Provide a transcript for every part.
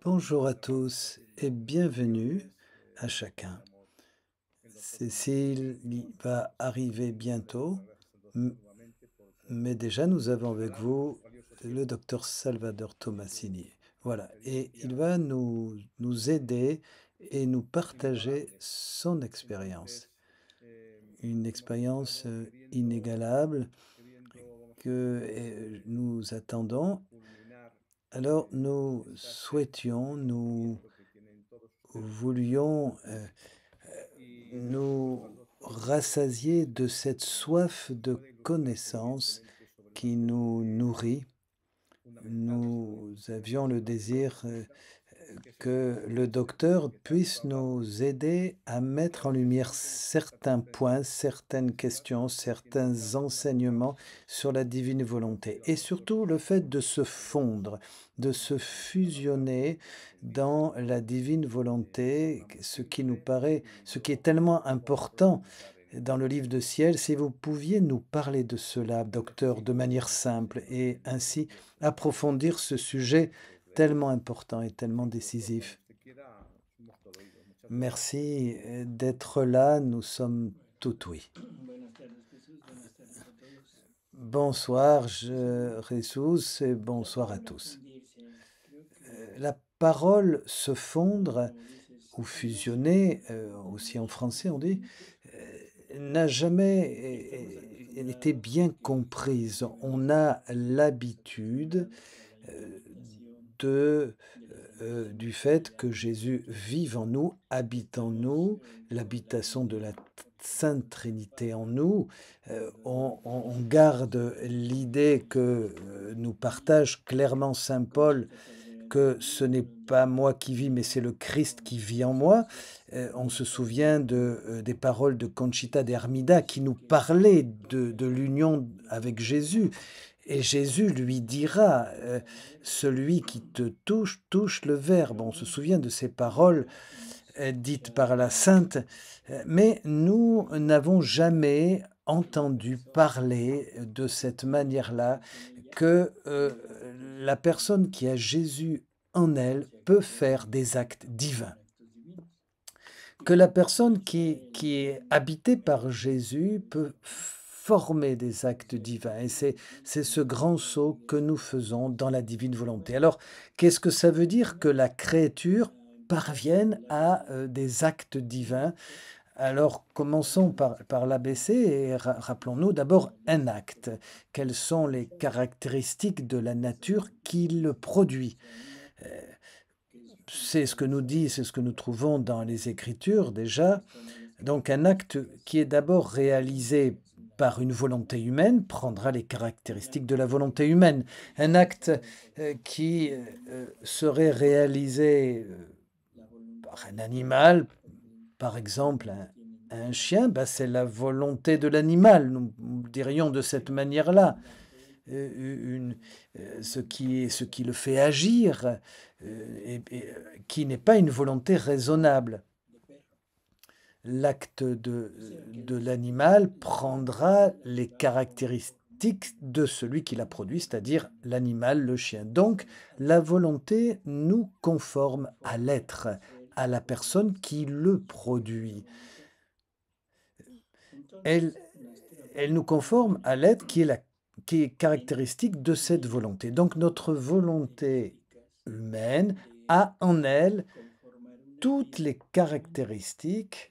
Bonjour à tous et bienvenue à chacun. Cécile va arriver bientôt, m- mais déjà nous avons avec vous le docteur Salvador Tomasini. Voilà, et il va nous aider et nous partager son expérience. Une expérience inégalable que nous attendons. Alors nous voulions nous rassasier de cette soif de connaissance qui nous nourrit. Nous avions le désir que le docteur puisse nous aider à mettre en lumière certains points, certaines questions, certains enseignements sur la divine volonté. Et surtout le fait de se fondre, de se fusionner dans la divine volonté, ce qui nous paraît, ce qui est tellement important dans le livre de ciel. Si vous pouviez nous parler de cela, docteur, de manière simple et ainsi approfondir ce sujet tellement important et tellement décisif. Merci d'être là, nous sommes tout oui. Bonsoir, Jesus, et bonsoir à tous. La parole se fondre ou fusionner, aussi en français on dit, n'a jamais été bien comprise. On a l'habitude de du fait que Jésus vive en nous, habite en nous, l'habitation de la Sainte Trinité en nous. On garde l'idée que nous partage clairement Saint Paul, que ce n'est pas moi qui vis, mais c'est le Christ qui vit en moi. On se souvient des paroles de Conchita de Armida qui nous parlait de l'union avec Jésus. Et Jésus lui dira, celui qui te touche, touche le Verbe. On se souvient de ces paroles dites par la Sainte, mais nous n'avons jamais entendu parler de cette manière-là que la personne qui a Jésus en elle peut faire des actes divins. Que la personne qui est habitée par Jésus peut former des actes divins. Et c'est ce grand saut que nous faisons dans la divine volonté. Alors, qu'est-ce que ça veut dire que la créature parvienne à des actes divins? Alors, commençons par l'ABC et rappelons-nous d'abord un acte. Quelles sont les caractéristiques de la nature qui le produit? C'est ce que nous dit, c'est ce que nous trouvons dans les Écritures déjà. Donc un acte qui est d'abord réalisé par une volonté humaine prendra les caractéristiques de la volonté humaine. Un acte qui serait réalisé par un animal, par exemple un chien, ben c'est la volonté de l'animal, nous dirions de cette manière-là. Ce qui le fait agir, qui n'est pas une volonté raisonnable. L'acte de l'animal prendra les caractéristiques de celui qui l'a produit, c'est-à-dire l'animal, le chien. Donc, la volonté nous conforme à l'être, à la personne qui le produit. Elle, elle nous conforme à l'être qui est caractéristique de cette volonté. Donc, notre volonté humaine a en elle toutes les caractéristiques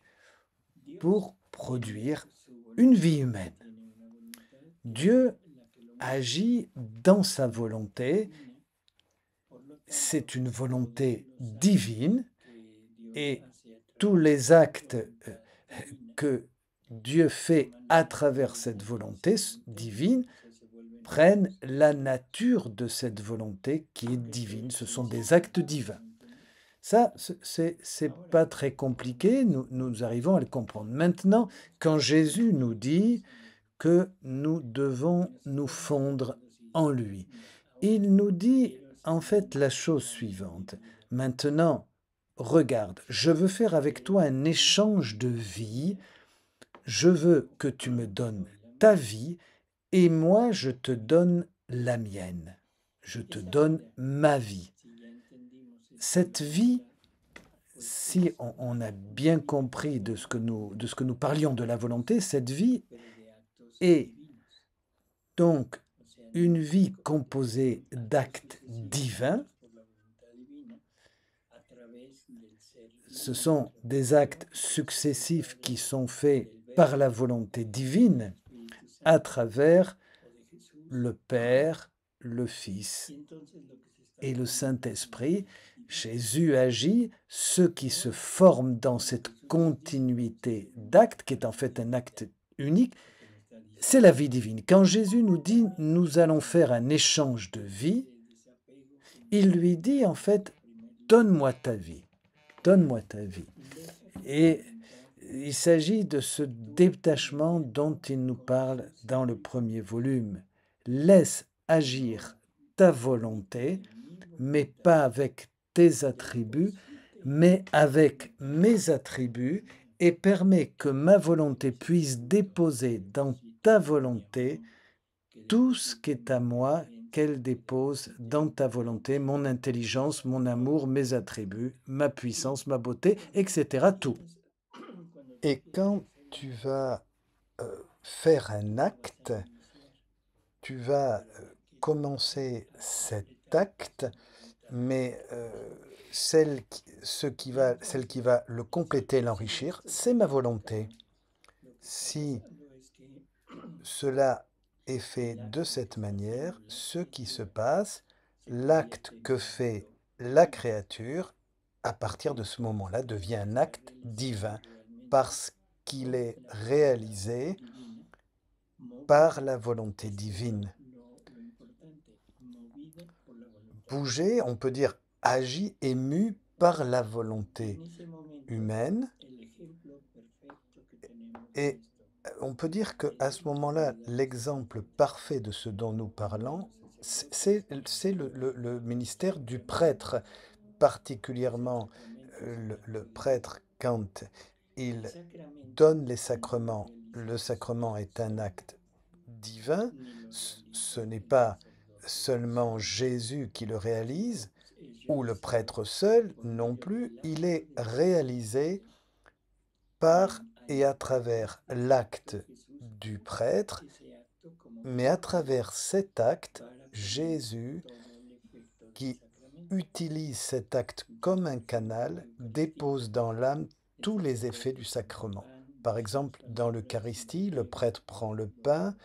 pour produire une vie humaine. Dieu agit dans sa volonté, c'est une volonté divine et tous les actes que Dieu fait à travers cette volonté divine prennent la nature de cette volonté qui est divine. Ce sont des actes divins. Ça, c'est pas très compliqué, nous arrivons à le comprendre. Maintenant, quand Jésus nous dit que nous devons nous fondre en lui, il nous dit en fait la chose suivante. Maintenant, regarde, je veux faire avec toi un échange de vie, je veux que tu me donnes ta vie et moi je te donne la mienne. je te donne ma vie. Cette vie, si on a bien compris de ce que nous parlions de la volonté, cette vie est donc une vie composée d'actes divins. Ce sont des actes successifs qui sont faits par la volonté divine à travers le Père, le Fils et le Saint-Esprit. Jésus agit, ce qui se forme dans cette continuité d'actes, qui est en fait un acte unique, c'est la vie divine. Quand Jésus nous dit « nous allons faire un échange de vie », il lui dit en fait « donne-moi ta vie, donne-moi ta vie ». Et il s'agit de ce détachement dont il nous parle dans le premier volume. Laisse agir ta volonté, mais pas avec tes attributs, mais avec mes attributs, et permets que ma volonté puisse déposer dans ta volonté tout ce qui est à moi, qu'elle dépose dans ta volonté, mon intelligence, mon amour, mes attributs, ma puissance, ma beauté, etc. Tout. Et quand tu vas faire un acte, tu vas commencer cet acte, mais celle qui va le compléter, l'enrichir, c'est ma volonté. Si cela est fait de cette manière, ce qui se passe, l'acte que fait la créature, à partir de ce moment-là, devient un acte divin, parce qu'il est réalisé par la volonté divine. Bouger, on peut dire agi, ému par la volonté humaine. Et on peut dire qu'à ce moment-là, l'exemple parfait de ce dont nous parlons, c'est le ministère du prêtre, particulièrement le prêtre quand il donne les sacrements. Le sacrement est un acte divin, ce n'est pas seulement Jésus qui le réalise, ou le prêtre seul non plus, il est réalisé par et à travers l'acte du prêtre, mais à travers cet acte, Jésus, qui utilise cet acte comme un canal, dépose dans l'âme tous les effets du sacrement. Par exemple, dans l'Eucharistie, le prêtre prend le pain,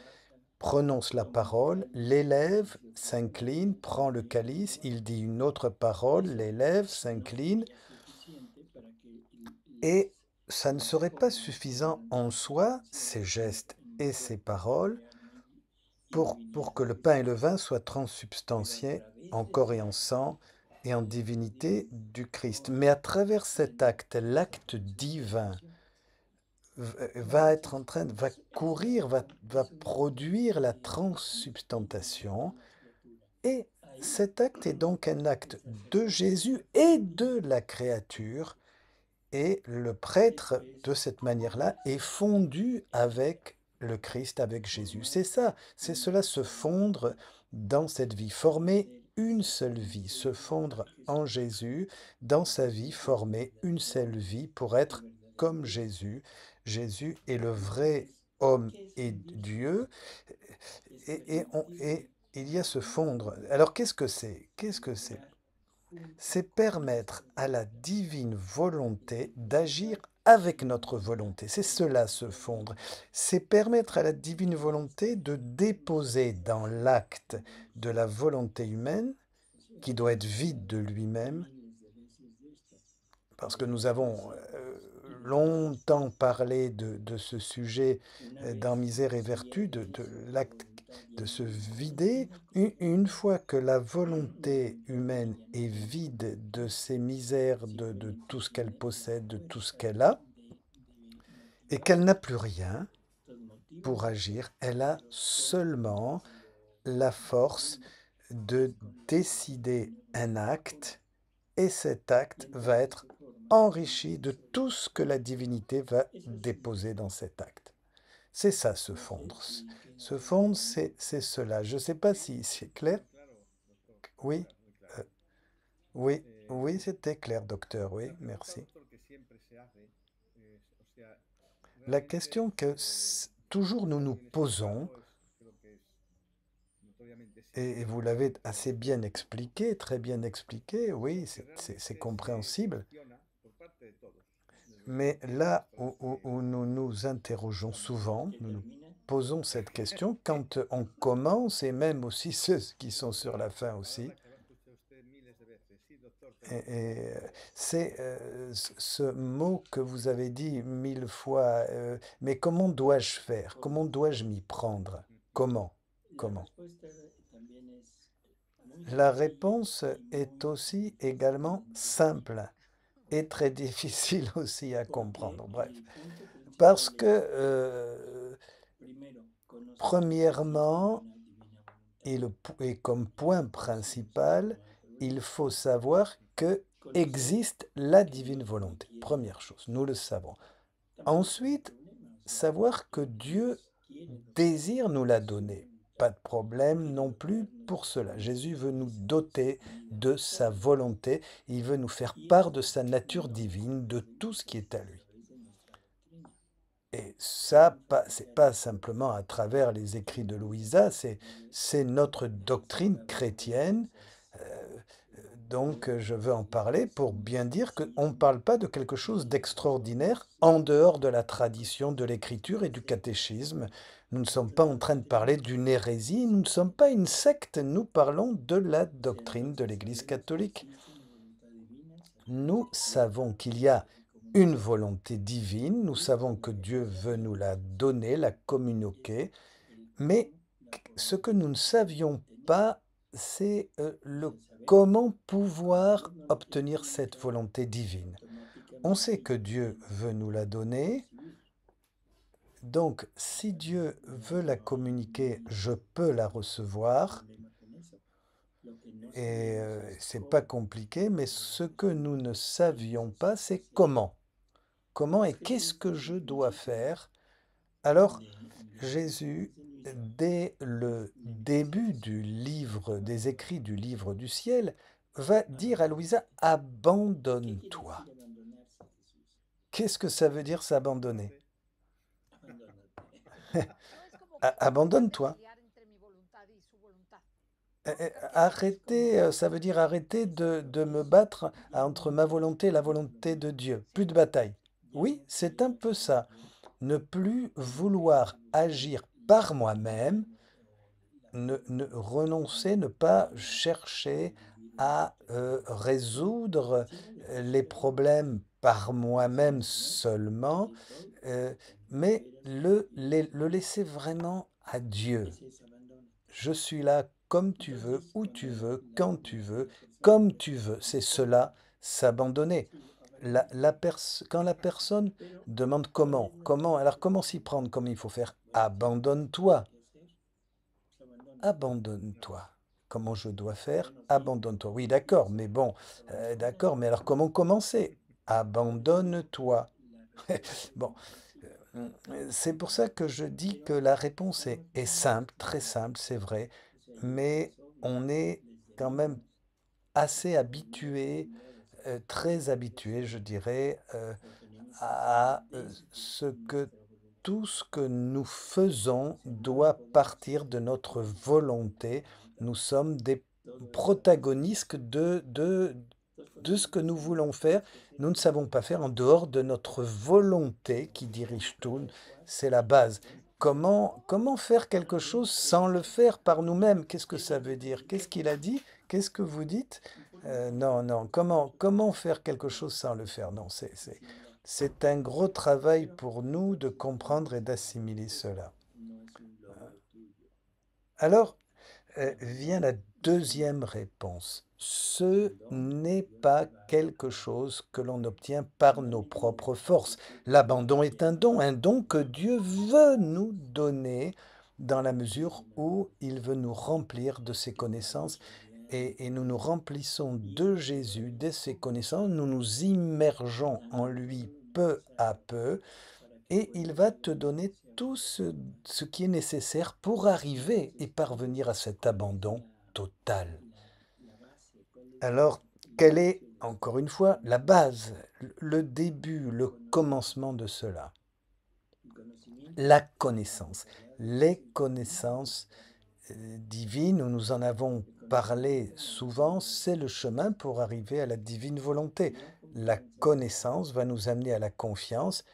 prononce la parole, l'élève s'incline, prend le calice, il dit une autre parole, l'élève s'incline, et ça ne serait pas suffisant en soi, ces gestes et ces paroles, pour que le pain et le vin soient transsubstantiés en corps et en sang et en divinité du Christ. Mais à travers cet acte, l'acte divin va être en train, va courir, va produire la transsubstantation. Et cet acte est donc un acte de Jésus et de la créature. Et le prêtre, de cette manière-là, est fondu avec le Christ, avec Jésus. C'est ça, c'est cela, se fondre dans cette vie, former une seule vie, se fondre en Jésus, dans sa vie, former une seule vie pour être comme Jésus. Jésus est le vrai homme et Dieu, et il y a se fondre. Alors qu'est-ce que c'est? Qu'est-ce que c'est? C'est permettre à la divine volonté d'agir avec notre volonté. C'est cela, se fondre. C'est permettre à la divine volonté de déposer dans l'acte de la volonté humaine, qui doit être vide de lui-même, parce que nous avons longtemps parlé de ce sujet dans Misère et Vertu, de l'acte de se vider. Une fois que la volonté humaine est vide de ses misères, de tout ce qu'elle possède, de tout ce qu'elle a, et qu'elle n'a plus rien pour agir, elle a seulement la force de décider un acte, et cet acte va être enrichi de tout ce que la divinité va déposer dans cet acte. C'est ça, se fondre. Se fondre, c'est cela. Je ne sais pas si c'est clair. Oui, euh, oui, oui, c'était clair, docteur. Oui, merci. La question que toujours nous nous posons, et vous l'avez assez bien expliqué, très bien expliqué, oui, c'est compréhensible, mais là où nous nous interrogeons souvent, nous nous posons cette question quand on commence, et même aussi ceux qui sont sur la fin aussi, et c'est ce mot que vous avez dit 1000 fois, mais comment dois-je faire? Comment dois-je m'y prendre? Comment? Comment? La réponse est aussi également simple et très difficile aussi à comprendre. Bref, parce que premièrement, et comme point principal, il faut savoir que existe la divine volonté. Première chose, nous le savons. Ensuite, savoir que Dieu désire nous la donner. Pas de problème non plus pour cela. Jésus veut nous doter de sa volonté. Il veut nous faire part de sa nature divine, de tout ce qui est à lui. Et ça, c'est pas simplement à travers les écrits de Louisa, c'est notre doctrine chrétienne. Euh, donc, je veux en parler pour bien dire qu'on ne parle pas de quelque chose d'extraordinaire en dehors de la tradition de l'écriture et du catéchisme. Nous ne sommes pas en train de parler d'une hérésie, nous ne sommes pas une secte, nous parlons de la doctrine de l'Église catholique. Nous savons qu'il y a une volonté divine, nous savons que Dieu veut nous la donner, la communiquer, mais ce que nous ne savions pas, c'est le comment pouvoir obtenir cette volonté divine. On sait que Dieu veut nous la donner, donc si Dieu veut la communiquer, je peux la recevoir, et c'est pas compliqué, mais ce que nous ne savions pas, c'est comment. Comment et qu'est-ce que je dois faire? Alors, Jésus, dès le début du livre, des écrits du livre du ciel, va dire à Louisa, abandonne-toi. Qu'est-ce que ça veut dire s'abandonner? Abandonne-toi. Arrêtez, ça veut dire arrêter de me battre entre ma volonté et la volonté de Dieu. Plus de bataille. Oui, c'est un peu ça. Ne plus vouloir agir par moi-même, ne renoncer, ne pas chercher à résoudre les problèmes par moi-même seulement, euh, mais le laisser vraiment à Dieu. Je suis là comme tu veux, où tu veux, quand tu veux, comme tu veux. C'est cela, s'abandonner. Quand la personne demande comment, alors comment s'y prendre, comment il faut faire? Abandonne-toi, abandonne-toi. Comment je dois faire? Abandonne-toi. Oui, d'accord, mais bon, d'accord, mais alors comment commencer? Abandonne-toi. Bon, c'est pour ça que je dis que la réponse est simple, très simple, c'est vrai, mais on est quand même assez habitué, très habitué, je dirais, à ce que tout ce que nous faisons doit partir de notre volonté. Nous sommes des protagonistes de ce que nous voulons faire. Nous ne savons pas faire en dehors de notre volonté qui dirige tout. C'est la base. Comment faire quelque chose sans le faire par nous-mêmes? Qu'est-ce que ça veut dire? Qu'est-ce qu'il a dit? Qu'est-ce que vous dites? Non, non. Comment faire quelque chose sans le faire? Non, c'est un gros travail pour nous de comprendre et d'assimiler cela. Alors, vient la deuxième réponse. Ce n'est pas quelque chose que l'on obtient par nos propres forces. L'abandon est un don que Dieu veut nous donner dans la mesure où il veut nous remplir de ses connaissances et nous nous remplissons de Jésus, de ses connaissances, nous nous immergeons en lui peu à peu et il va te donner tout ce qui est nécessaire pour arriver et parvenir à cet abandon total. Alors, quelle est, encore une fois, la base, le début, le commencement de cela? La connaissance. Les connaissances divines, nous en avons parlé souvent, c'est le chemin pour arriver à la divine volonté. La connaissance va nous amener à la confiance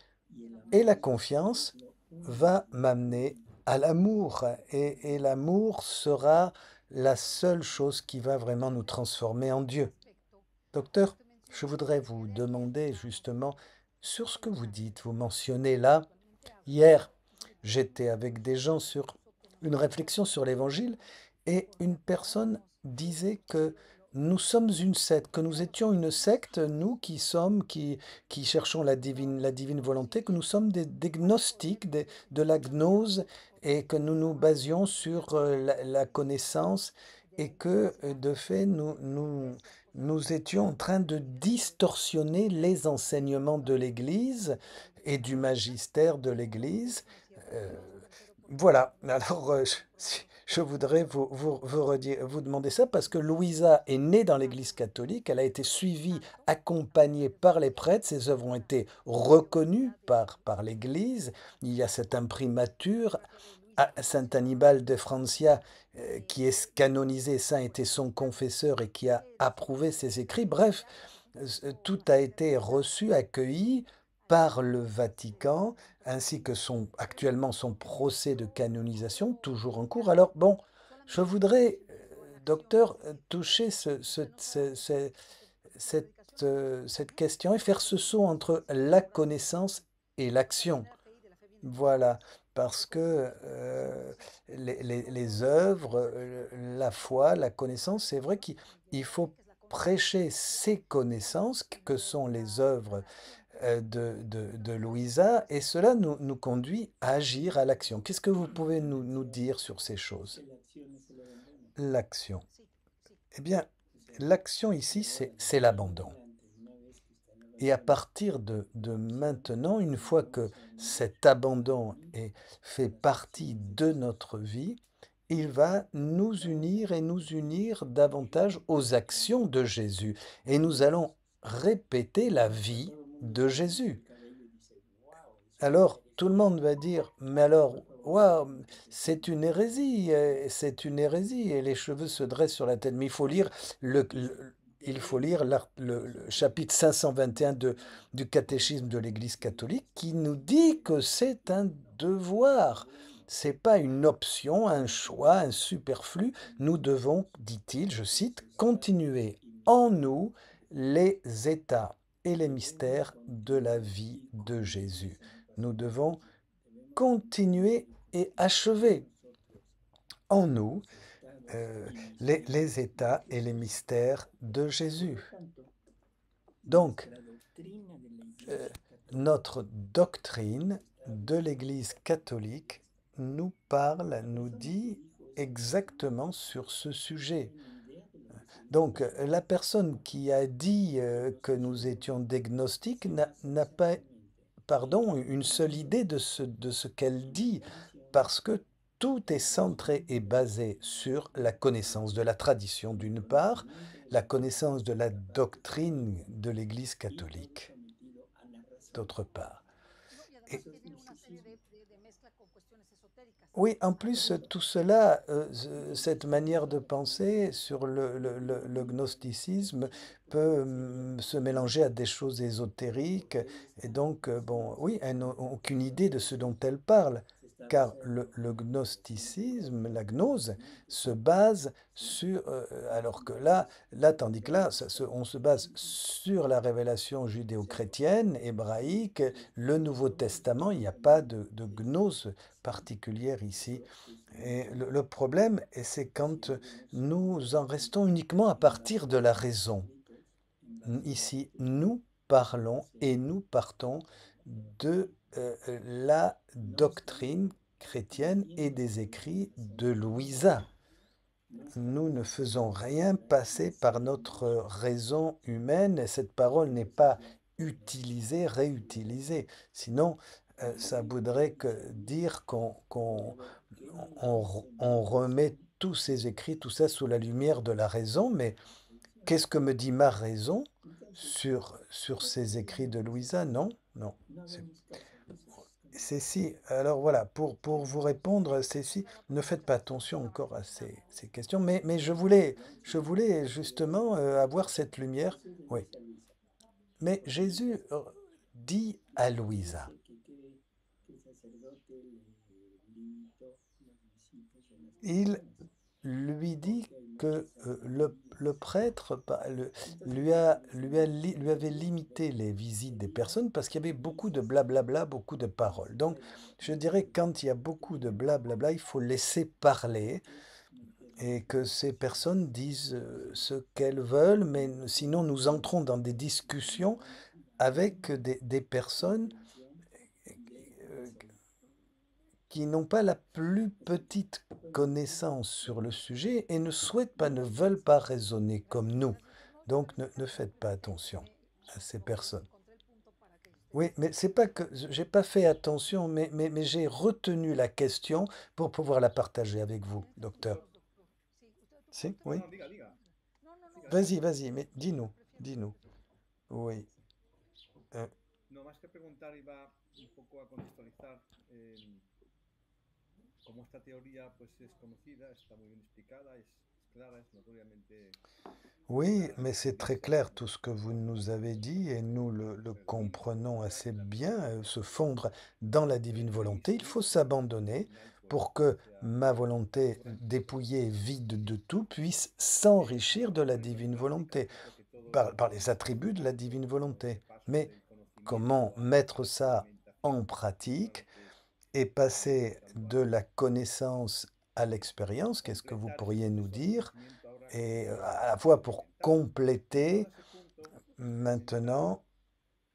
et la confiance va m'amener à l'amour. Et l'amour sera la seule chose qui va vraiment nous transformer en Dieu. Docteur, je voudrais vous demander justement sur ce que vous dites. Vous mentionnez là, hier, j'étais avec des gens sur une réflexion sur l'Évangile et une personne disait que nous sommes une secte, que nous étions une secte, nous qui cherchons la divine volonté, que nous sommes des gnostiques, de la gnose, et que nous nous basions sur la connaissance, et que de fait, nous étions en train de distorsionner les enseignements de l'Église et du magistère de l'Église. Euh, voilà, alors je voudrais vous demander ça parce que Louisa est née dans l'Église catholique, elle a été suivie, accompagnée par les prêtres, ses œuvres ont été reconnues par l'Église, il y a cette imprimature, Saint Hannibal de Francia, qui est canonisé saint, était son confesseur et qui a approuvé ses écrits. Bref, tout a été reçu, accueilli par le Vatican, ainsi que actuellement son procès de canonisation, toujours en cours. Alors, bon, je voudrais, docteur, toucher cette, cette question et faire ce saut entre la connaissance et l'action. Voilà, parce que les œuvres, la foi, la connaissance, c'est vrai qu'il faut prêcher ces connaissances que sont les œuvres de Louisa, et cela nous conduit à agir, à l'action. Qu'est-ce que vous pouvez nous dire sur ces choses? L'action. Eh bien, l'action ici, c'est l'abandon. Et à partir de maintenant, une fois que cet abandon fait partie de notre vie, il va nous unir et nous unir davantage aux actions de Jésus. Et nous allons répéter la vie de Jésus. Alors, tout le monde va dire, mais alors, waouh, c'est une hérésie, et les cheveux se dressent sur la tête. Mais il faut lire le chapitre 521 du catéchisme de l'Église catholique qui nous dit que c'est un devoir. C'est pas une option, un choix, un superflu. Nous devons, dit-il, je cite, continuer en nous les états et les mystères de la vie de Jésus. Nous devons continuer et achever en nous les états et les mystères de Jésus. Donc, euh, notre doctrine de l'Église catholique nous parle, nous dit exactement sur ce sujet. Donc, la personne qui a dit que nous étions des gnostiques n'a pas, pardon, une seule idée de ce qu'elle dit, parce que tout est centré et basé sur la connaissance de la tradition d'une part, la connaissance de la doctrine de l'Église catholique d'autre part. Et oui, en plus, tout cela, cette manière de penser sur le gnosticisme peut se mélanger à des choses ésotériques. Et donc, bon, oui, elles n'ont aucune idée de ce dont elles parlent, car le gnosticisme, la gnose, se base sur, alors que là, tandis que là, on se base sur la révélation judéo-chrétienne, hébraïque, le Nouveau Testament, il n'y a pas de gnose particulière ici. Et le problème, et c'est quand nous en restons uniquement à partir de la raison. Ici, nous parlons et nous partons de la doctrine chrétienne et des écrits de Louisa. Nous ne faisons rien passer par notre raison humaine, et cette parole n'est pas utilisée, réutilisée. Sinon, ça voudrait dire on remet tous ces écrits, tout ça sous la lumière de la raison, mais Qu'est-ce que me dit ma raison sur ces écrits de Louisa? Non, non. C'est Cécile, alors voilà, pour vous répondre, Cécile, ne faites pas attention encore à ces questions, mais je voulais justement avoir cette lumière. Oui, mais Jésus dit à Louisa, il lui dit que le prêtre lui avait limité les visites des personnes parce qu'il y avait beaucoup de blablabla, beaucoup de paroles. Donc, je dirais que quand il y a beaucoup de blablabla, il faut laisser parler et que ces personnes disent ce qu'elles veulent, mais sinon nous entrons dans des discussions avec des personnes euh, qui n'ont pas la plus petite connaissance sur le sujet et ne souhaitent pas, ne veulent pas raisonner comme nous. Donc ne faites pas attention à ces personnes. Oui, mais c'est pas que j'ai pas fait attention, mais j'ai retenu la question pour pouvoir la partager avec vous, docteur. Si, No, oui. no, diga, diga. Diga, diga. Vas-y, vas-y, mais dis-nous, dis-nous. Oui. euh, No, más que preguntar, iba un poco a contextualizar cómo esta teoría pues es conocida, está muy bien explicada, es clara, es notoriamente Oui, clara mais por la c'est très Iglesia, clair ¿no? tout ce que vous nous avez dit et nous le comprenons assez bien. Se fondre dans la divine volonté, il faut Al s'abandonner final, pues pour ya que sea ma volonté práctico dépouillée et vide de tout puisse y s'enrichir de la ponerlo en divine práctica, volonté, que es lo que todos par les intentamos hacer, attributs de ¿no? la divine Con ese volonté. paso Mais del comment conocimiento mettre a la ça en experimentación, que es pratique algo que et estábamos passer comentando de antes. la connaissance à l'expérience? Qu'est-ce que vous Completar pourriez nous ese dire? conocimiento ahora Et con à la el fois pour experimentar. Y llevado compléter a ese punto, experimentar, maintenant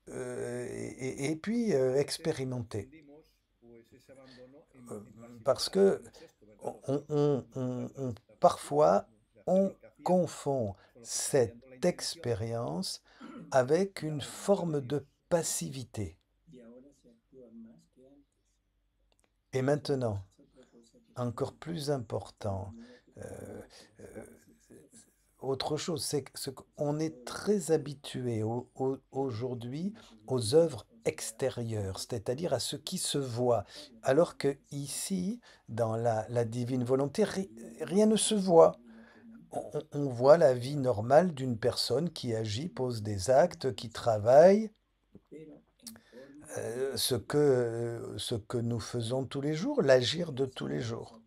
et puis a veces expérimenter. confundimos pues ese abandono en Parce pasividad, que como es esto, ¿verdad? on, Lo que nuestra postura es parfois como si hacer on lo que hacíamos, confond solo que cette cambiando la intención expérience avec y une la voluntad de forme de Dios. passivité. Et maintenant, encore plus important, euh, euh, autre chose, c'est que on est très habitué aujourd'hui aux œuvres extérieures, c'est-à-dire à ce qui se voit, alors que ici, dans la divine volonté, rien ne se voit. On voit la vie normale d'une personne qui agit, pose des actes, qui travaille, ce que nous faisons tous les jours, l'agir de tous les jours.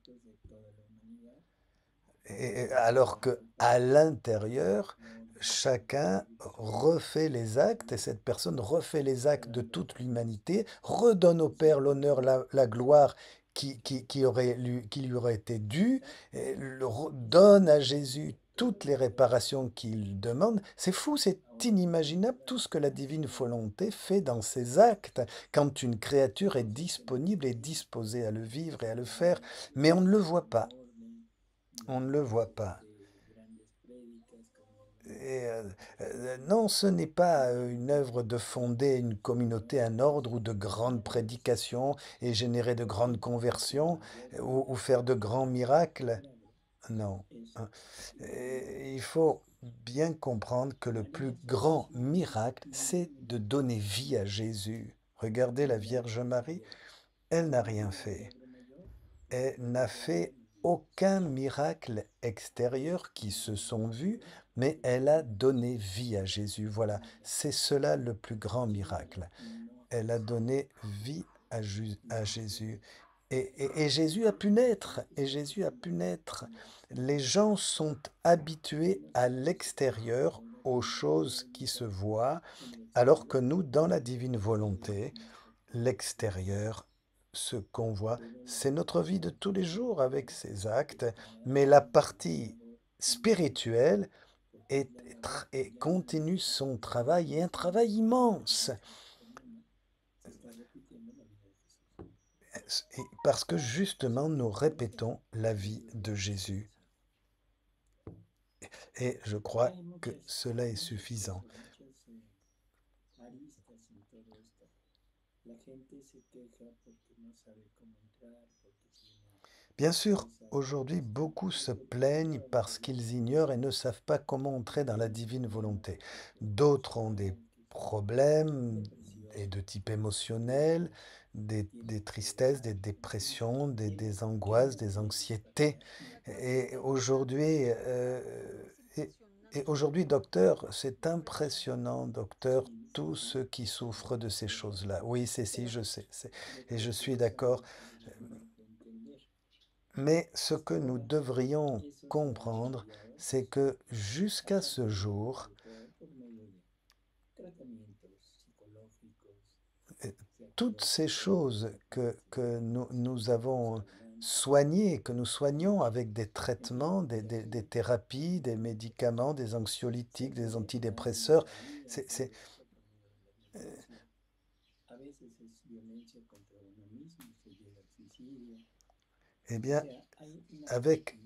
Alors que à l'intérieur, chacun refait les actes et cette personne refait les actes de toute l'humanité, redonne au Père l'honneur, la gloire qui lui aurait été due, et donne à Jésus toutes les réparations qu'il demande. C'est fou, c'est inimaginable tout ce que la divine volonté fait dans ses actes quand une créature est disponible et disposée à le vivre et à le faire, mais on ne le voit pas. On ne le voit pas. Non, ce n'est pas une œuvre de fonder une communauté, un ordre ou de grandes prédications et générer de grandes conversions ou faire de grands miracles. Non. Hein. Et il faut bien comprendre que le plus grand miracle, c'est de donner vie à Jésus. Regardez la Vierge Marie, elle n'a rien fait. Elle n'a fait aucun miracle extérieur qui se sont vus, mais elle a donné vie à Jésus. Voilà, c'est cela le plus grand miracle. Elle a donné vie à Jésus. Et Jésus a pu naître, et Jésus a pu naître. Les gens sont habitués à l'extérieur, aux choses qui se voient, alors que nous, dans la divine volonté, l'extérieur, ce qu'on voit, c'est notre vie de tous les jours avec ses actes, mais la partie spirituelle continue son travail, et un travail immense, parce que justement nous répétons la vie de Jésus. Et je crois que cela est suffisant. Bien sûr, aujourd'hui, beaucoup se plaignent parce qu'ils ignorent et ne savent pas comment entrer dans la divine volonté. D'autres ont des problèmes et de type émotionnel, des tristesses, des dépressions, des angoisses, des anxiétés. Et aujourd'hui, et, et aujourd'hui, docteur, c'est impressionnant, docteur, tous ceux qui souffrent de ces choses-là. Oui, c'est si, je sais, et je suis d'accord. Mais ce que nous devrions comprendre, c'est que jusqu'à ce jour, euh, toutes ces choses que nous avons soignées, que nous soignons avec des traitements, des thérapies, des médicaments, des anxiolytiques, des antidépresseurs, c'est, eh bien, avec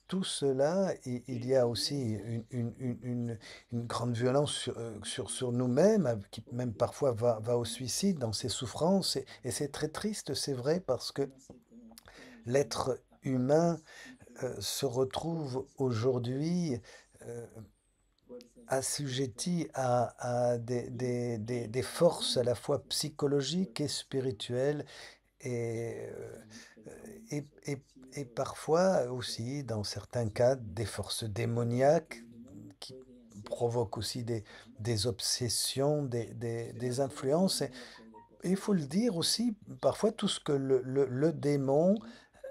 tout cela, il y a aussi une grande violence sur nous-mêmes, qui même parfois va au suicide dans ses souffrances. Et c'est très triste, c'est vrai, parce que l'être humain se retrouve aujourd'hui euh, assujetti à des forces à la fois psychologiques et spirituelles et, et, et- et parfois aussi, dans certains cas, des forces démoniaques qui provoquent aussi des obsessions, des influences. Et il faut le dire aussi, parfois tout ce que le démon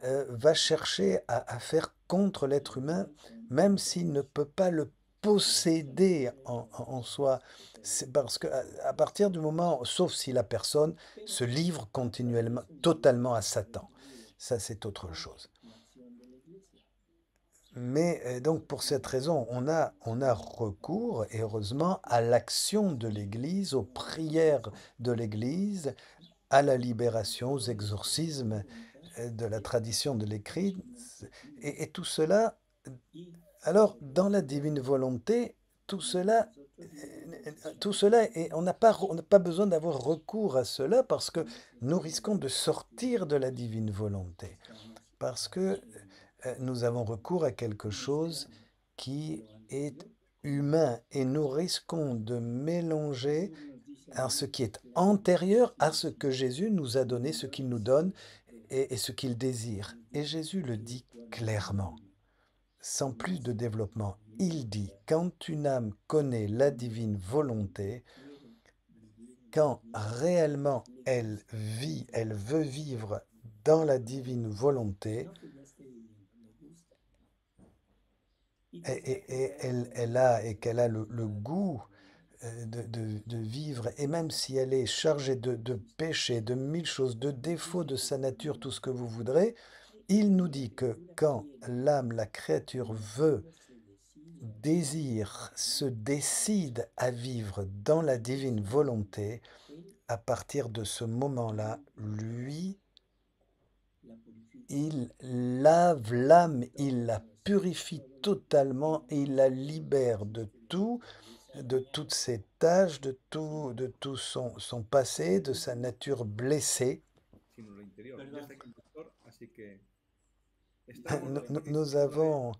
va chercher à faire contre l'être humain, même s'il ne peut pas le posséder en soi. C'est parce que à partir du moment, sauf si la personne se livre continuellement, totalement à Satan. Ça, c'est autre chose. Mais donc pour cette raison, on a recours, et heureusement, à l'action de l'Église, aux prières de l'Église, à la libération, aux exorcismes de la tradition de l'écrit. Et tout cela, alors dans la divine volonté, tout cela, on n'a pas besoin d'avoir recours à cela parce que nous risquons de sortir de la divine volonté. Parce que nous avons recours à quelque chose qui est humain et nous risquons de mélanger ce qui est antérieur à ce que Jésus nous a donné, ce qu'il nous donne et ce qu'il désire. Et Jésus le dit clairement, sans plus de développement. Il dit, quand une âme connaît la divine volonté, quand réellement elle vit, elle veut vivre dans la divine volonté, et qu'elle a le goût de vivre, et même si elle est chargée de péchés, de mille choses, de défauts de sa nature, tout ce que vous voudrez, il nous dit que quand l'âme, la créature veut, désire, se décide à vivre dans la divine volonté, à partir de ce moment-là, lui, il lave l'âme, il la purifie totalement et il la libère de tout, de toutes ses tâches, de tout son passé, de sa nature blessée. sino lo interior. Ya está aquí el doctor, así que estamos Nous diciéndole avons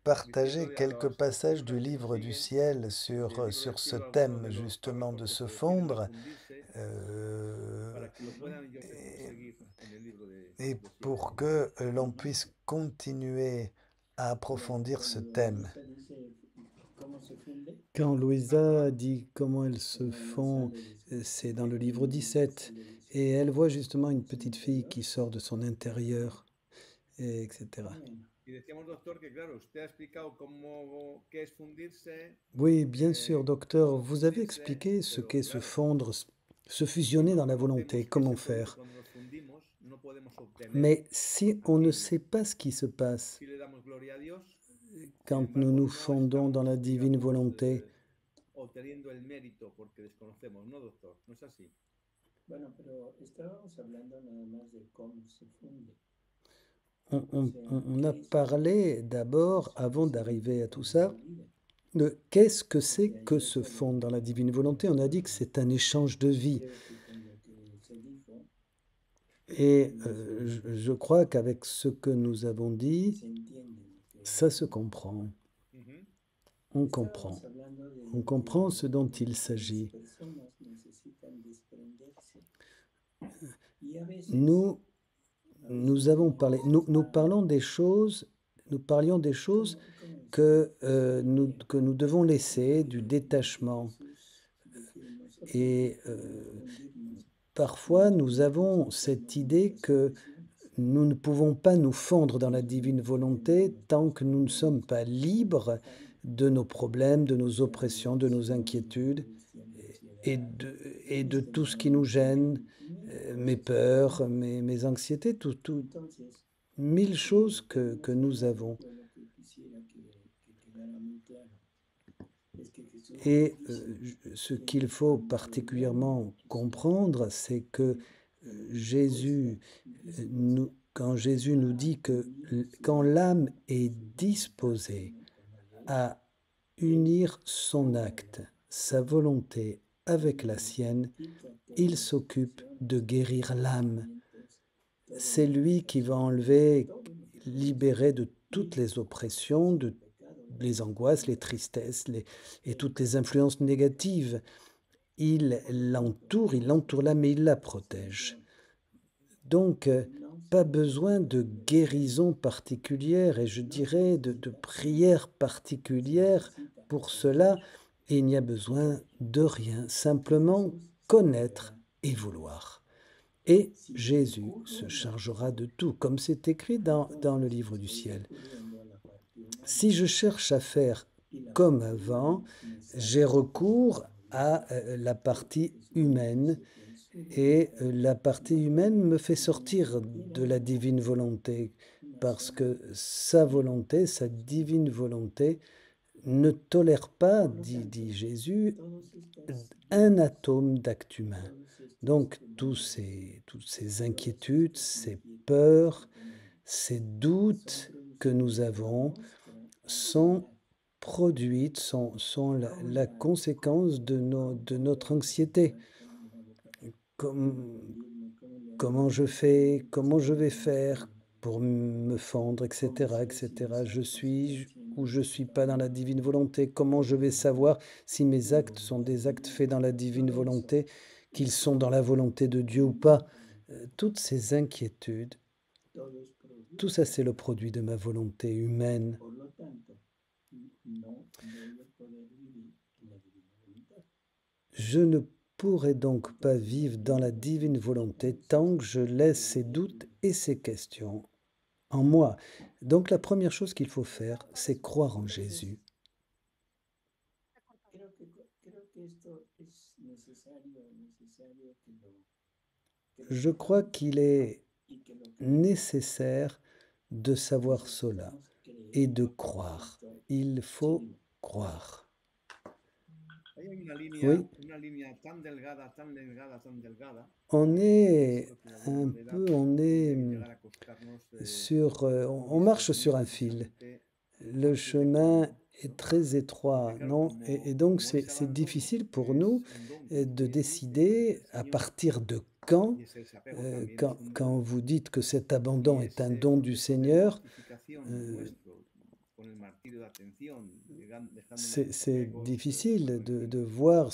partagé diciéndole a quelques las passages du personas que nos livre du siguen, ciel le libro sur les ce escribo algunos thème de los justement párrafos de que se se quieren fondre. refundirse euh, para que lo puedan ellos et, seguir en el libro et de siglos. pour que l'on puisse continuer à approfondir ce thème. Quand Louisa dit comment elles se font, c'est dans le livre 17, et elle voit justement une petite fille qui sort de son intérieur, etc. Y decíamos, doctor, que claro, usted ha explicado cómo, qué es fundirse, Oui, bien sûr, docteur, cómo vous avez fundirse, expliqué ce pero qu'est se claro, fondre, se si fusionner no dans la volonté, conocemos qué comment se produce faire. cuando nos fundimos, no podemos obtener Mais si on ne aquello. sait pas ce qui se passe Si le damos gloria a Dios, sin quand nous embargo, nous no fondons dans estamos, la divine digamos, volonté, obteniendo el mérito porque desconocemos, ¿no, doctor? ¿No es así? on a parlé d'abord, avant d'arriver à tout ça, de qu'est-ce que c'est que se fondre dans la divine volonté. On a dit que c'est un échange de vie. Et je crois qu'avec ce que nous avons dit, ça se comprend. Ujú. On comprend. On comprend ce dont il s'agit. Nous, nous avons parlé, nous parlions des choses que nous devons laisser, du détachement. Et parfois, nous avons cette idée que nous ne pouvons pas nous fondre dans la divine volonté tant que nous ne sommes pas libres de nos problèmes, de nos oppressions, de nos inquiétudes et de tout ce qui nous gêne, mes peurs, mes anxiétés, mille choses que nous avons. Et ce qu'il faut particulièrement comprendre, c'est que Jésus, quand Jésus nous dit que quand l'âme est disposée à unir son acte, sa volonté avec la sienne, il s'occupe de guérir l'âme. C'est lui qui va enlever, libérer de toutes les oppressions, de les angoisses, les tristesses et toutes les influences négatives. Il l'entoure l'âme et il la protège. Donc, pas besoin de guérison particulière et je dirais de prière particulière pour cela. Et il n'y a besoin de rien, simplement connaître et vouloir. Et Jésus se chargera de tout, comme c'est écrit dans le livre du ciel. Si je cherche à faire comme avant, j'ai recours à la partie humaine et la partie humaine me fait sortir de la divine volonté parce que sa volonté, sa divine volonté ne tolère pas, dit Jésus, un atome d'acte humain. Donc toutes ces inquiétudes, ces peurs, ces doutes que nous avons sont produites, sont la conséquence de notre anxiété. Comment je vais faire pour me fondre, etc., etc. Je suis ou je ne suis pas dans la divine volonté. Comment je vais savoir si mes actes sont des actes faits dans la divine volonté, qu'ils sont dans la volonté de Dieu ou pas? Toutes ces inquiétudes, tout ça c'est le produit de ma volonté humaine. Je ne pourrai donc pas vivre dans la divine volonté tant que je laisse ces doutes et ces questions en moi. Donc la première chose qu'il faut faire, c'est croire en Jésus. Je crois qu'il est nécessaire de savoir cela et de croire. Il faut croire. Oui. On est on marche sur un fil. Le chemin est très étroit, non? Et donc c'est difficile pour nous de décider à partir de quand vous dites que cet abandon est un don du Seigneur, c'est difficile de voir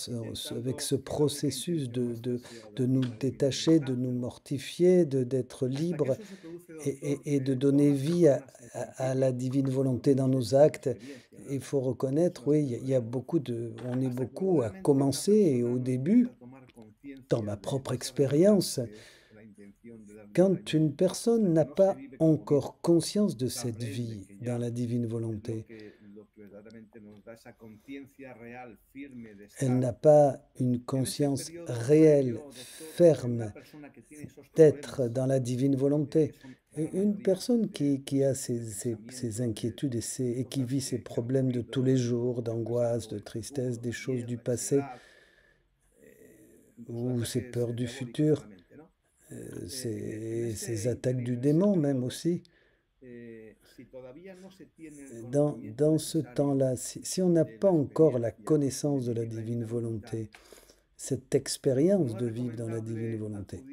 avec ce processus de nous détacher, de nous mortifier, d'être libre et de donner vie à la divine volonté dans nos actes. Il faut reconnaître, oui, il y a on est beaucoup à commencer et au début, dans ma propre expérience, quand une personne n'a pas encore conscience de cette vie dans la divine volonté, elle n'a pas une conscience réelle, ferme, d'être dans la divine volonté. Une personne qui a ses inquiétudes et qui vit ses problèmes de tous les jours, d'angoisse, de tristesse, des choses du passé, ou ses peurs du futur, ces attaques du démon même aussi. Dans ce temps-là, si on n'a pas encore la connaissance de la divine volonté, cette expérience de vivre dans la divine volonté,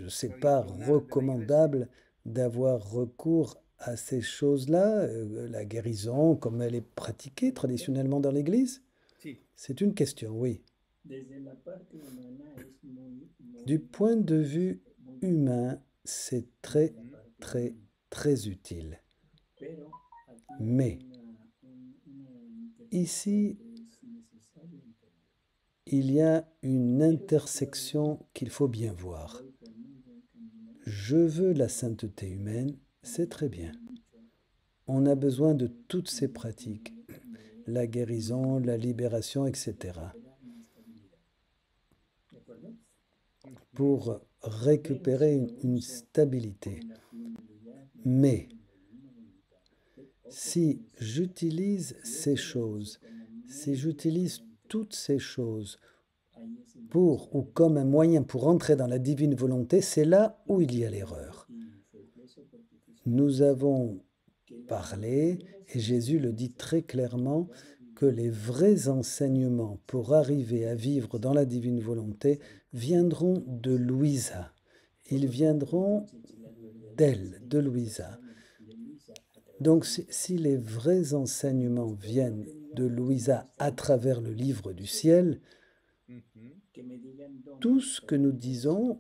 C'est pas recommandable d'avoir recours à ces choses-là, la guérison, comme elle est pratiquée traditionnellement dans l'Église? Sí. C'est une question, oui. Du point de vue humain, c'est très, très, très utile. Mais ici, il y a une intersection qu'il faut bien voir. Je veux la sainteté humaine, c'est très bien. On a besoin de toutes ces pratiques, la guérison, la libération, etc., pour récupérer une stabilité. Mais si j'utilise ces choses, si j'utilise toutes ces choses pour ou comme un moyen pour entrer dans la divine volonté, c'est là où il y a l'erreur. Nous avons parlé, et Jésus le dit très clairement, que les vrais enseignements pour arriver à vivre dans la divine volonté viendront de Louisa. Ils viendront d'elle, de Louisa. Donc si les vrais enseignements viennent de Louisa à travers le livre du ciel, tout ce que nous disons,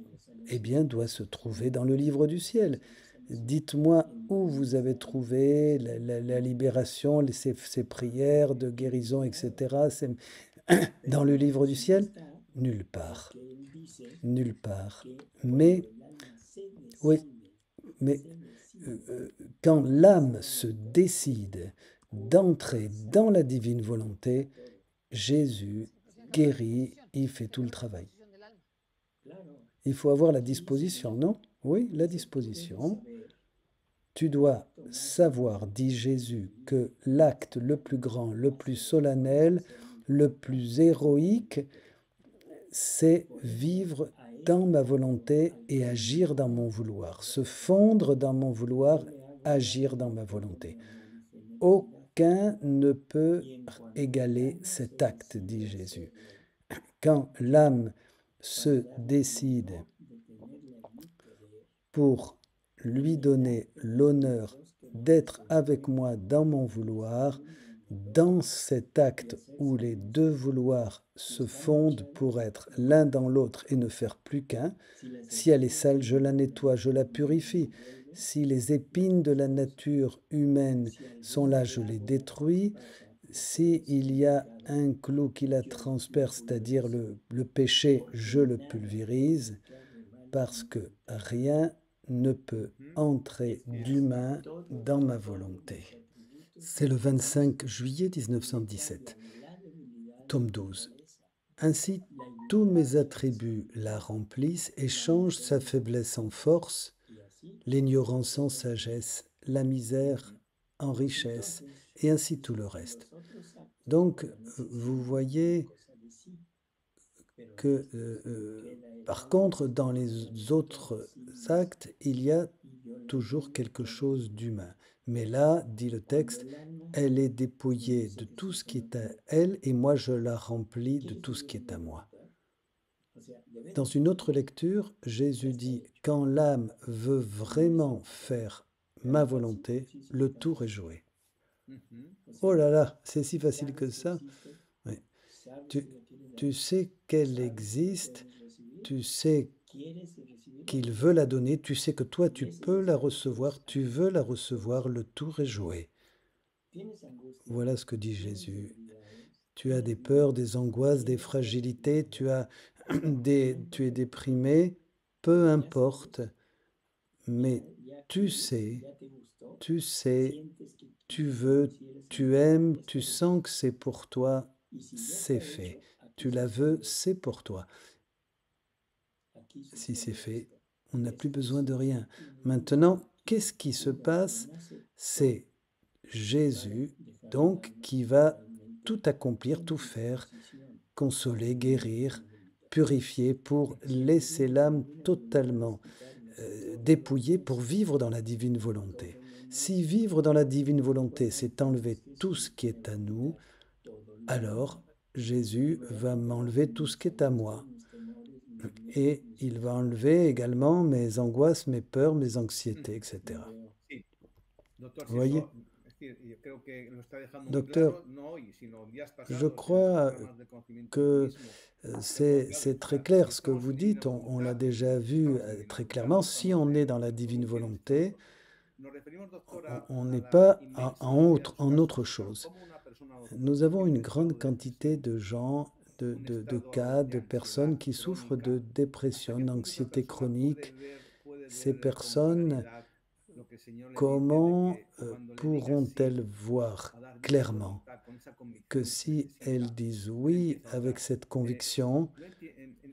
eh bien, doit se trouver dans le livre du ciel. Dites-moi où vous avez trouvé la libération, ces prières de guérison, etc. Dans le livre du ciel? Nulle part. Nulle part. Mais, oui, mais quand l'âme se décide d'entrer dans la divine volonté, Jésus guérit, il fait tout le travail. Il faut avoir la disposition, non? Oui, la disposition. Tu dois savoir, dit Jésus, que l'acte le plus grand, le plus solennel, le plus héroïque, c'est vivre dans ma volonté et agir dans mon vouloir, se fondre dans mon vouloir, agir dans ma volonté. Aucun ne peut égaler cet acte, dit Jésus. Quand l'âme se décide pour lui donner l'honneur d'être avec moi dans mon vouloir, dans cet acte où les deux vouloirs se fondent pour être l'un dans l'autre et ne faire plus qu'un, si elle est sale, je la nettoie, je la purifie. Si les épines de la nature humaine sont là, je les détruis. S'il y a un clou qui la transperce, c'est-à-dire le péché, je le pulvérise, parce que rien ne peut entrer d'humain dans ma volonté. C'est le 25 juillet 1917, tome 12. Ainsi, tous mes attributs la remplissent et changent sa faiblesse en force, l'ignorance en sagesse, la misère en richesse, et ainsi tout le reste. Donc, vous voyez que, par contre, dans les autres actes, il y a toujours quelque chose d'humain. Mais là, dit le texte, elle est dépouillée de tout ce qui est à elle et moi je la remplis de tout ce qui est à moi. Dans une autre lecture, Jésus dit, quand l'âme veut vraiment faire ma volonté, le tour est joué. Oh là là, c'est si facile que ça. Oui. Tu sais qu'elle existe, tu sais qu'il veut la donner, tu sais que toi tu peux la recevoir, tu veux la recevoir, le tour est joué. Voilà ce que dit Jésus. Tu as des peurs, des angoisses, des fragilités, tu es déprimé, peu importe, mais tu sais, tu veux, tu aimes, tu sens que c'est pour toi, c'est fait. Tu la veux, c'est pour toi. Si c'est fait, on n'a plus besoin de rien. Maintenant, qu'est-ce qui se passe? C'est Jésus, donc, qui va tout accomplir, tout faire, consoler, guérir, purifier, pour laisser l'âme totalement dépouillée pour vivre dans la divine volonté. Si vivre dans la divine volonté, c'est enlever tout ce qui est à nous, alors Jésus va m'enlever tout ce qui est à moi. et il va enlever également mes angoisses, mes peurs, mes anxiétés, etc. Sí, doctor, Vous si voyez? eso, es decir, yo creo que lo está dejando muy Docteur, claro, no hoy, sino días je pasados en esos crois programas de conocimiento de sí que mismo. Pero c'est claro, très clair si ce que estamos vous en la dites, on l'a voluntad, déjà vu estamos en la très voluntad, clairement. no Si estamos on est dans la en divine un bien volonté, espiritual. Nos referimos, doctor, on a n'est la pas inmensa mayoría de los en casos, autre o sea, chose. cómo una persona, doctor, Nous que avons tiene un une grande estado de quantité depresión, de gens, un de estado cas, de de ansiedad personnes qui souffrent crónica, de hasta dépression, qué punto esa d'anxiété persona chronique. puede Ces ver con personnes, claridad lo que el Señor le dice de comment que cuando le diga sí pourront-elles voir a dar vida a su clairement voluntad con esa que convicción que se si elles necesita, disent Él oui empieza a avec obrar? cette conviction, Yo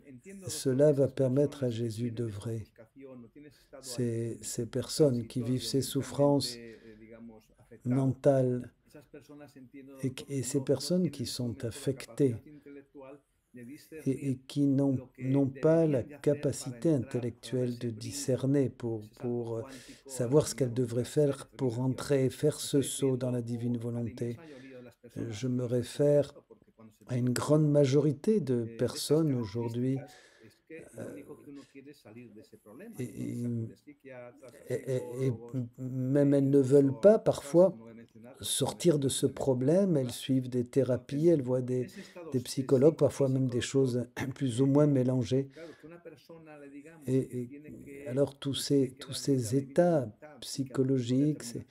entiendo, doctor, cela que va esas permettre à personas que Jésus tienen esa d'œuvrer? ofuscación o tienen ese estado Ces personnes qui vivent transitorio, ces souffrances mentalmente, digamos, afectado, mentales esas personas entiendo, doctor, et que ces no personnes qui tienen, sont cometen la capacidad affectées intelectual de et discernir qui lo que n'ont pas la deberían de hacer para capacité entrar, para dar intellectuelle ese de brinco, discerner ese salto pour cuántico a la savoir ce divina qu'elles devraient voluntad, esa faire pour determinación. entrer et faire Me ce está saut dans la diciendo divine a la volonté. inmensa mayoría de las Je personas que me nos escuchan, réfère doctor, porque cuando se à dice une una grande persona majorité de de estas personnes aujourd'hui. características, es que lo único que uno quiere es salir de ese problema. Entonces Et, acude a psiquiatras, a et psicólogos, même elles ne veulent incluso pas a cosas que parfois no voy a mencionar porque no sortir de necesitamos ce una mente problème. Elles psicóloga. suivent des thérapies, Entonces, elles voient ese estado des psychologues, parfois même psicofísico, des doctor, choses plus ou moins mélangées. claro, que una persona le digamos que Et tiene alors que tous dar vida a ces la divina états voluntad y que adopte con psychologiques, determinación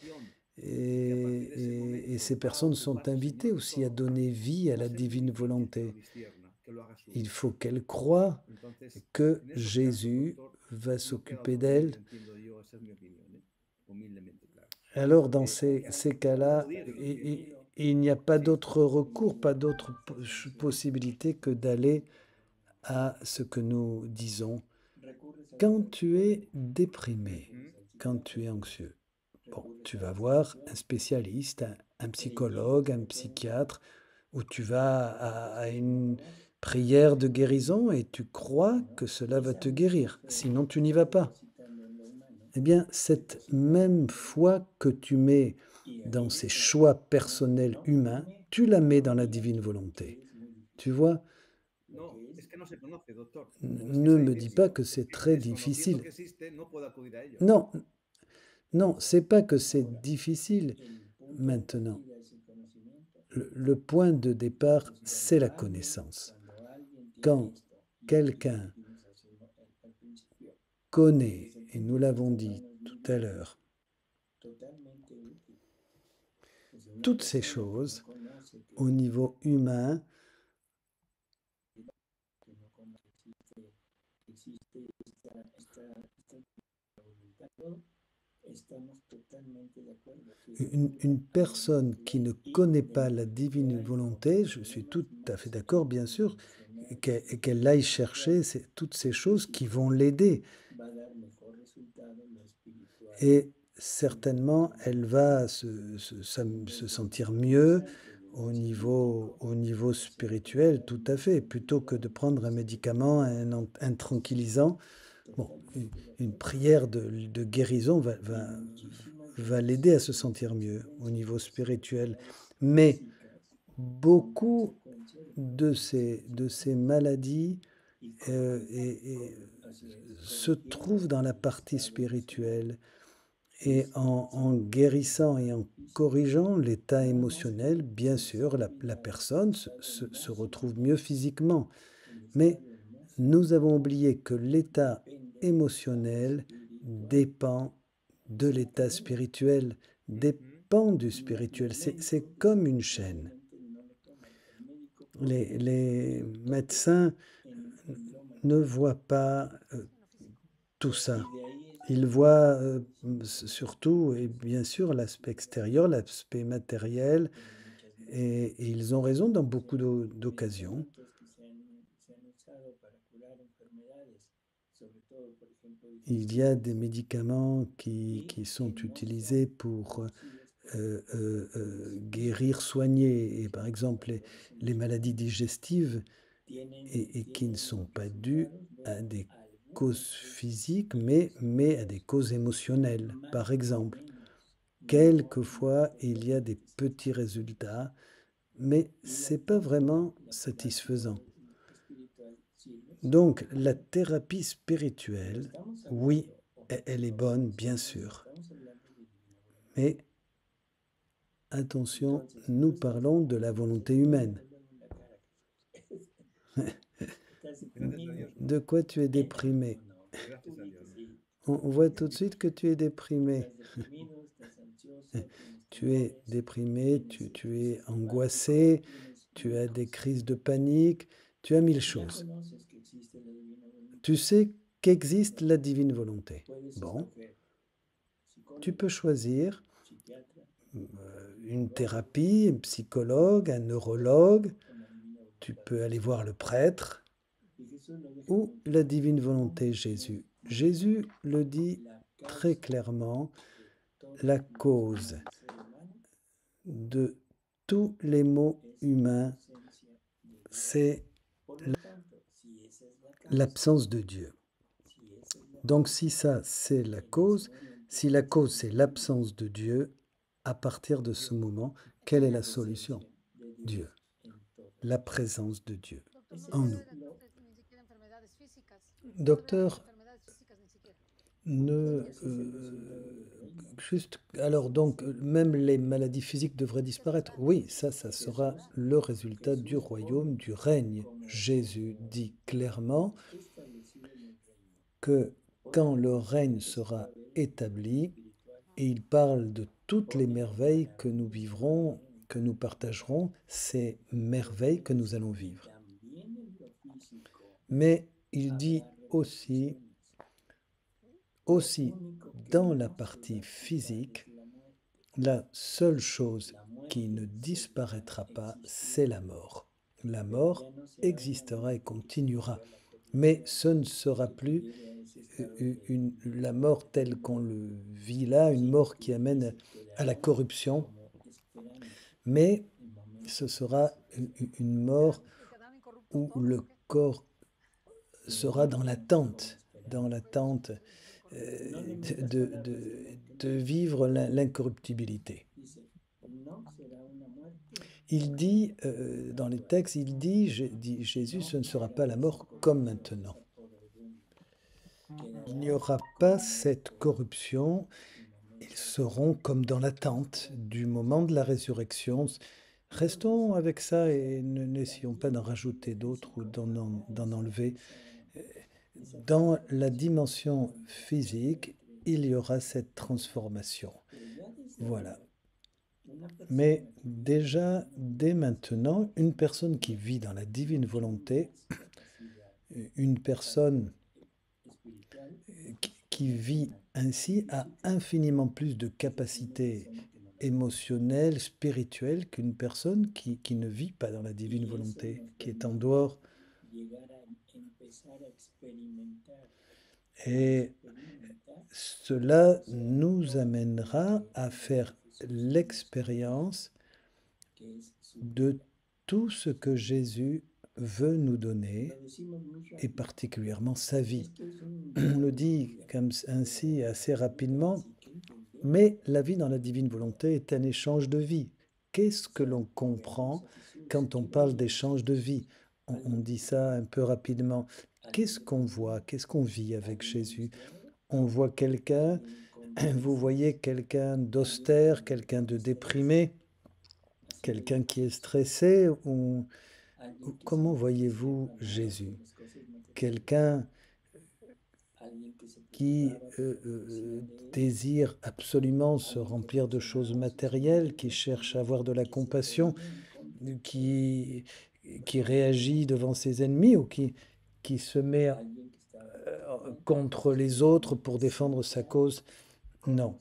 y que a partir de ese et momento ces va a personnes sont ocuparse el invitées Señor de aussi à todo, donner vie à va a la ser muy divine difícil que lo volonté. discierna, que lo haga Il suyo. faut qu'elles croient Entonces, que en esos casos, Jésus doctor, va no queda s'occuper otro remedio, d'elles. entiendo yo, esa es mi opinión, humildemente, claro. Alors, dans Que ces cas-là, acudir, il n'y a pas sí, d'autre recours, pas d'autre possibilité que d'aller à ce que nous disons. Quand tu es déprimé, ujú, quand tu es anxieux, bon, tu vas voir un spécialiste, un psychologue, un psychiatre, ou tu vas à une prière de guérison et tu crois que cela va te guérir. Sinon, tu n'y vas pas. Eh bien, cette même foi que tu mets dans ces choix personnels humains, tu la mets dans la divine volonté. Tu vois, no, es que no se conoce, doctor. No es que ne sea me dis pas difícil, que es c'est que très desconociendo difficile. que existe, no puedo acudir a ello. Non, non, c'est pas que c'est difficile maintenant. Le point de départ, c'est la connaissance. Quand quelqu'un connaît, et nous l'avons dit tout à l'heure, toutes ces choses au niveau humain, une personne qui ne connaît pas la divine volonté, je suis tout à fait d'accord, bien sûr, qu'elle aille chercher toutes ces choses qui vont l'aider. Et certainement, elle va se sentir mieux au niveau spirituel, tout à fait, plutôt que de prendre un médicament, un tranquillisant. Bon, une prière de guérison va l'aider à se sentir mieux au niveau spirituel. Mais beaucoup de ces maladies se trouvent dans la partie spirituelle. Et en guérissant et en corrigeant l'état émotionnel, bien sûr, la personne se retrouve mieux physiquement. Mais nous avons oublié que l'état émotionnel dépend de l'état spirituel, Ujú, dépend du spirituel. C'est comme une chaîne. Les médecins ne voient pas tout ça. Ils voient surtout, et bien sûr, l'aspect extérieur, l'aspect matériel, et ils ont raison dans beaucoup d'occasions. Il y a des médicaments qui sont utilisés pour guérir, soigner, et par exemple les maladies digestives, et qui ne sont pas dues à des causes physiques, mais à des causes émotionnelles. Par exemple, quelquefois, il y a des petits résultats, mais c'est pas vraiment satisfaisant. Donc, la thérapie spirituelle, oui, elle est bonne, bien sûr. Mais attention, nous parlons de la volonté humaine. Gracias a Dios, no. De quoi tu es déprimé? Gracias a Dios, no. On voit tout de suite que tu es déprimé. Tu es déprimé, tu es angoissé, tu as des crises de panique, tu as mille choses. Tu sais qu'existe la divine volonté. Bon, tu peux choisir une thérapie, un psychologue, un neurologue, tu peux aller voir le prêtre ou la divine volonté Jésus. Jésus le dit très clairement, la cause de tous les maux humains, c'est l'absence de Dieu. Donc si ça, c'est la cause, si la cause, c'est l'absence de Dieu, à partir de ce moment, quelle est la solution? Dieu, la présence de Dieu en nous. Docteur, alors donc, même les maladies physiques devraient disparaître. Oui, ça sera le résultat du royaume, du règne. Jésus dit clairement que quand le règne sera établi, et il parle de toutes les merveilles que nous vivrons, que nous partagerons, ces merveilles que nous allons vivre. Mais il dit aussi dans la partie physique, la seule chose qui ne disparaîtra pas, c'est la mort. La mort existera et continuera, mais ce ne sera plus la mort telle qu'on le vit là, une mort qui amène à la corruption, mais ce sera une mort où le corps sera dans l'attente de vivre l'incorruptibilité. Il dit, dans les textes, il dit, Jésus, ce ne sera pas la mort comme maintenant. Il n'y aura pas cette corruption, ils seront comme dans l'attente du moment de la résurrection. Restons avec ça et n'essayons pas d'en rajouter d'autres ou d'en enlever. Dans la dimension physique, il y aura cette transformation. Voilà. Mais déjà, dès maintenant, une personne qui vit dans la divine volonté, une personne qui vit ainsi a infiniment plus de capacités émotionnelles, spirituelles qu'une personne qui ne vit pas dans la divine volonté, qui est en dehors. Et cela nous amènera à faire l'expérience de tout ce que Jésus veut nous donner, et particulièrement sa vie. On le dit comme ainsi assez rapidement, mais la vie dans la divine volonté est un échange de vie. Qu'est-ce que l'on comprend quand on parle d'échange de vie? On dit ça un peu rapidement. Qu'est-ce qu'on voit? Qu'est-ce qu'on vit avec Jésus? On voit quelqu'un, vous voyez quelqu'un d'austère, quelqu'un de déprimé, quelqu'un qui est stressé, ou comment voyez-vous Jésus? Quelqu'un qui désire absolument se remplir de choses matérielles, qui cherche à avoir de la compassion, qui réagit devant ses ennemis ou qui se met contre les autres pour défendre sa cause. Non,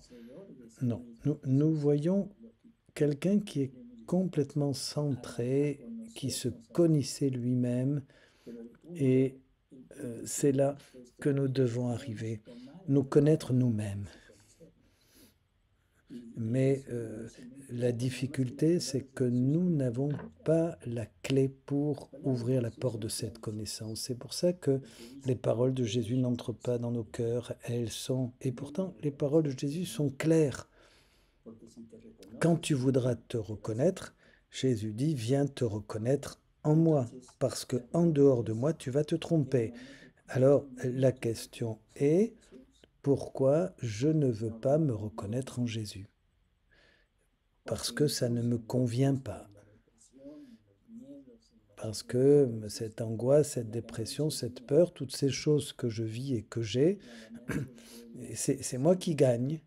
non. Nous voyons quelqu'un qui est complètement centré, qui se connaissait lui-même, et c'est là que nous devons arriver, nous connaître nous-mêmes. Mais la difficulté, c'est que nous n'avons pas la clé pour ouvrir la porte de cette connaissance. C'est pour ça que les paroles de Jésus n'entrent pas dans nos cœurs. Et pourtant, les paroles de Jésus sont claires. Quand tu voudras te reconnaître, Jésus dit, viens te reconnaître en moi, parce que en dehors de moi, tu vas te tromper. Alors, la question est, pourquoi je ne veux pas me reconnaître en Jésus? Parce que ça ne me convient pas. Parce que cette angoisse, cette dépression, cette peur, toutes ces choses que je vis et que j'ai, c'est moi qui gagne.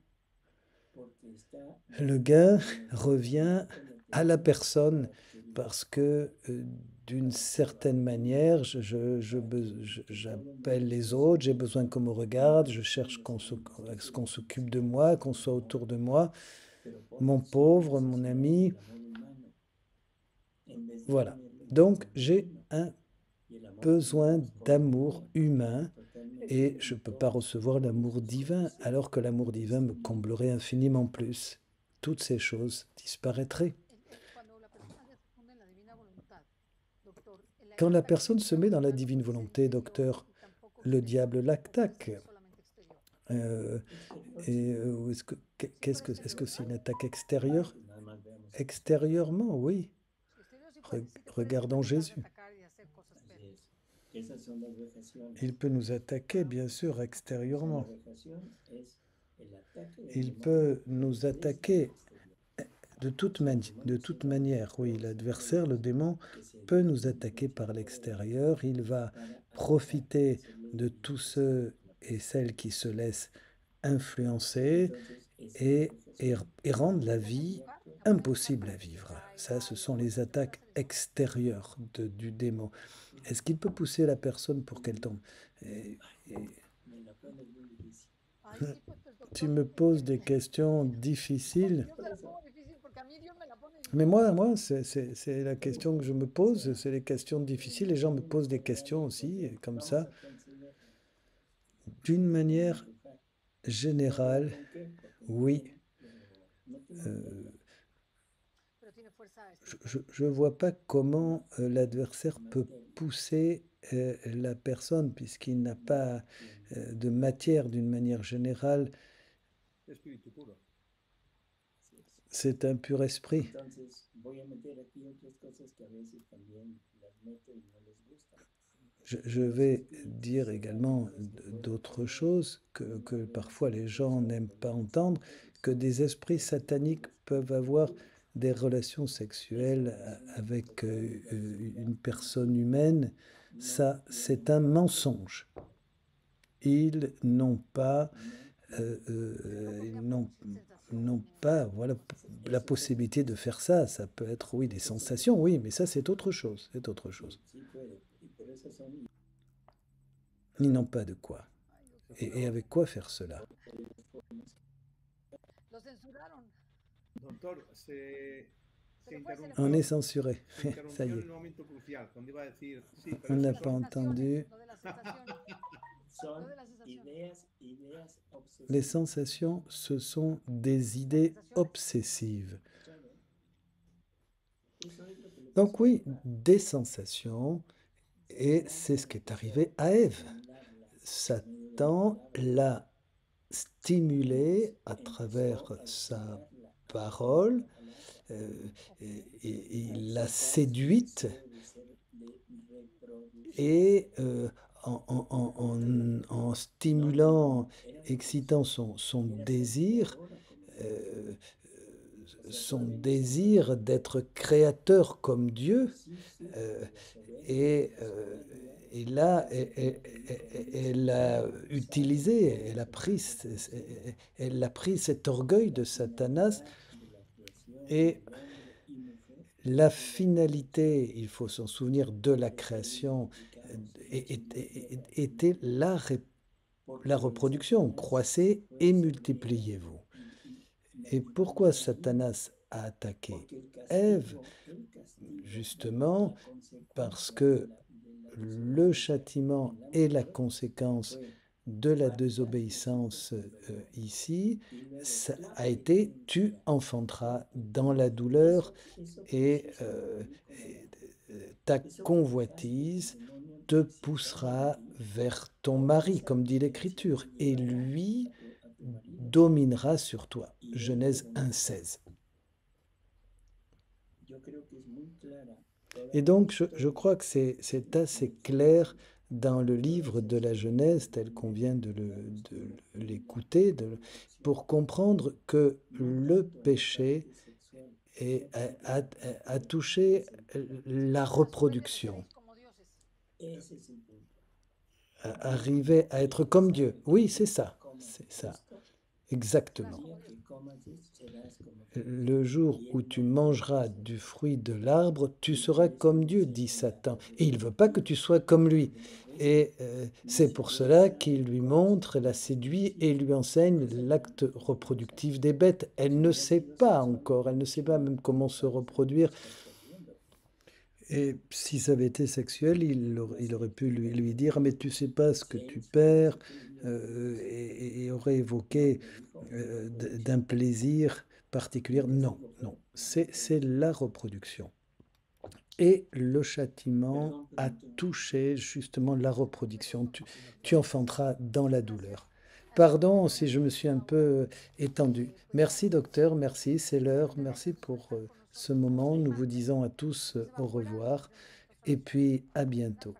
Le gain revient à la personne parce que d'une certaine manière, j'appelle les autres, j'ai besoin qu'on me regarde, je cherche qu'on s'occupe de moi, qu'on soit autour de moi, mon pauvre, mon ami. Voilà. Donc j'ai un besoin d'amour humain et je ne peux pas recevoir l'amour divin alors que l'amour divin me comblerait infiniment plus. Toutes ces choses disparaîtraient. Quand la personne se met dans la divine volonté, docteur, le diable l'attaque. Euh, est-ce que c'est une attaque extérieure? Extérieurement, oui. Regardons Jésus. Il peut nous attaquer, bien sûr, extérieurement. Il peut nous attaquer de toute manière. Oui, l'adversaire, le démon, peut nous attaquer par l'extérieur. Il va profiter de tous ceux et celles qui se laissent influencer et, et rendre la vie impossible à vivre. Ça, ce sont les attaques extérieures du démon. Est-ce qu'il peut pousser la personne pour qu'elle tombe? Et tu me poses des questions difficiles. Mais moi c'est la question que je me pose, c'est les questions difficiles. Les gens me posent des questions aussi, comme ça. D'une manière générale, oui. Je ne vois pas comment l'adversaire peut pousser la personne, puisqu'il n'a pas de matière d'une manière générale. Espíritu puro. C'est un pur esprit. Je vais dire également d'autres choses que parfois les gens n'aiment pas entendre, que des esprits sataniques peuvent avoir des relations sexuelles avec une personne humaine. Ça, c'est un mensonge. Ils n'ont pas, n'ont pas voilà, la possibilité de faire ça. Ça peut être, oui, des sensations, oui, mais ça, c'est autre chose. C'est autre chose. Ils n'ont pas de quoi. Et avec quoi faire cela? Doctor, On est censuré. se Ça y interrumpió en est. el momento crucial, cuando iba a decir, sí, pero On n'a esas pas son... entendu. Les sensations, ce sont des idées obsessives. Donc oui, des sensations, et c'est ce qui est arrivé à Ève. Satan l'a stimulée à travers sa parole, et il l'a séduite, et en stimulant, excitant son désir, son désir d'être créateur comme Dieu, euh, et, euh, et là, elle a utilisé, elle a pris cet orgueil de Satanas, et la finalité, il faut s'en souvenir, de la création était la reproduction. Croissez et multipliez-vous. Et pourquoi Satanas a attaqué Ève? Justement parce que le châtiment est la conséquence de la désobéissance ici, ça a été tu enfanteras dans la douleur, et ta convoitise te poussera vers ton mari, comme dit l'Écriture, et lui dominera sur toi. Genèse 1,16. Et donc, je crois que c'est assez clair dans le livre de la Genèse, tel qu'on vient de l'écouter, pour comprendre que le péché a touché la reproduction, arriver à être comme Dieu. Oui, c'est ça, exactement. Le jour où tu mangeras du fruit de l'arbre, tu seras comme Dieu, dit Satan. Et il ne veut pas que tu sois comme lui. Et c'est pour cela qu'il lui montre, la séduit et lui enseigne l'acte reproductif des bêtes. Elle ne sait pas encore, elle ne sait pas même comment se reproduire. Et si ça avait été sexuel, il aurait pu lui dire, «Ah, mais tu sais pas ce que tu perds, et aurait évoqué d'un plaisir particulier. Non, non, c'est la reproduction. Et le châtiment a touché justement la reproduction. Tu enfanteras dans la douleur. Pardon si je me suis un peu étendu. Merci docteur, merci, c'est l'heure. Merci pour ce moment. Nous vous disons à tous au revoir et puis à bientôt.